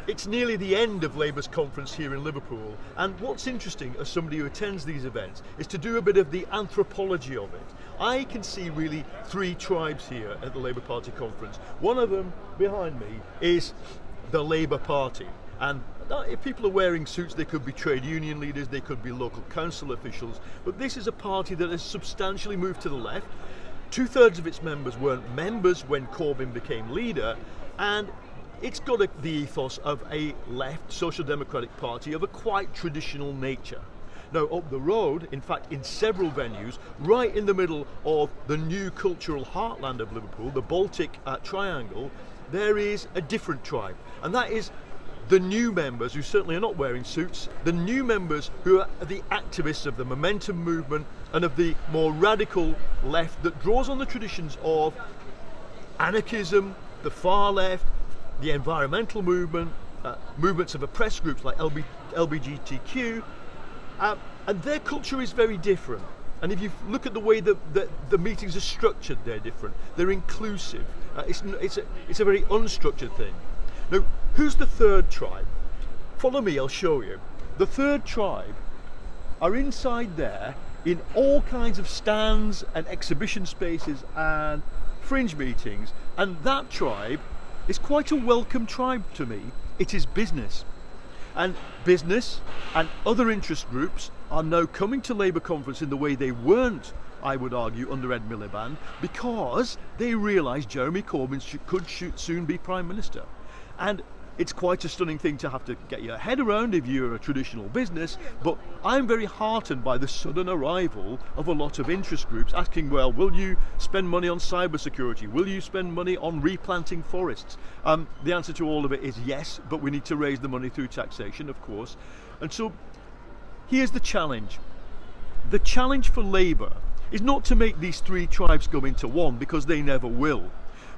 It's nearly the end of Labour's conference here in Liverpool, and what's interesting as somebody who attends these events is to do a bit of the anthropology of it. I can see really three tribes here at the Labour Party conference. One of them behind me is the Labour Party, and if people are wearing suits, they could be trade union leaders, they could be local council officials, but this is a party that has substantially moved to the left. 2/3 of its members weren't members when Corbyn became leader, and it's got the ethos of a left social democratic party of a quite traditional nature. Now, up the road, in fact in several venues, right in the middle of the new cultural heartland of Liverpool, the Baltic Triangle, there is a different tribe, and that is the new members, who certainly are not wearing suits, the new members who are the activists of the Momentum movement and of the more radical left that draws on the traditions of anarchism, the far left, the environmental movement, movements of oppressed groups like LGBTQ, and their culture is very different. And if you look at the way that the meetings are structured, they're different. They're inclusive. It's a very unstructured thing. Now, who's the third tribe? Follow me, I'll show you. The third tribe are inside there in all kinds of stands and exhibition spaces and fringe meetings, and that tribe is quite a welcome tribe to me. It is business. And business and other interest groups are now coming to Labour conference in the way they weren't, I would argue, under Ed Miliband, because they realise Jeremy Corbyn could soon be Prime Minister. And it's quite a stunning thing to have to get your head around if you're a traditional business, but I'm very heartened by the sudden arrival of a lot of interest groups asking, well, will you spend money on cybersecurity? Will you spend money on replanting forests? The answer to all of it is yes, but we need to raise the money through taxation, of course. And so here's the challenge. The challenge for Labour is not to make these three tribes go into one, because they never will.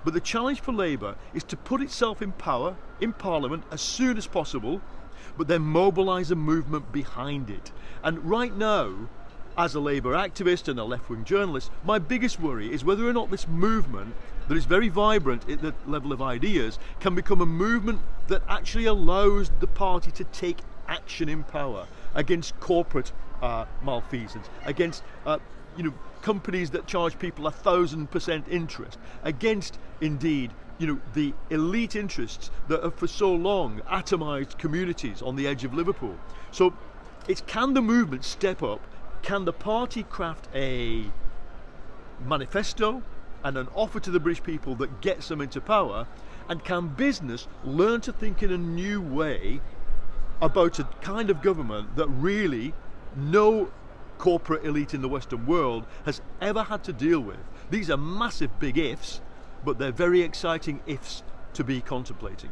But the challenge for Labour is to put itself in power, in Parliament, as soon as possible, but then mobilise a movement behind it. And right now, as a Labour activist and a left-wing journalist, my biggest worry is whether or not this movement, that is very vibrant at the level of ideas, can become a movement that actually allows the party to take action in power against corporate malfeasance, against companies that charge people 1,000% interest, against indeed the elite interests that have for so long atomised communities on the edge of Liverpool. So it's, can the movement step up? Can the party craft a manifesto and an offer to the British people that gets them into power? And can business learn to think in a new way about a kind of government that really no corporate elite in the Western world has ever had to deal with? These are massive big ifs, but they're very exciting ifs to be contemplating.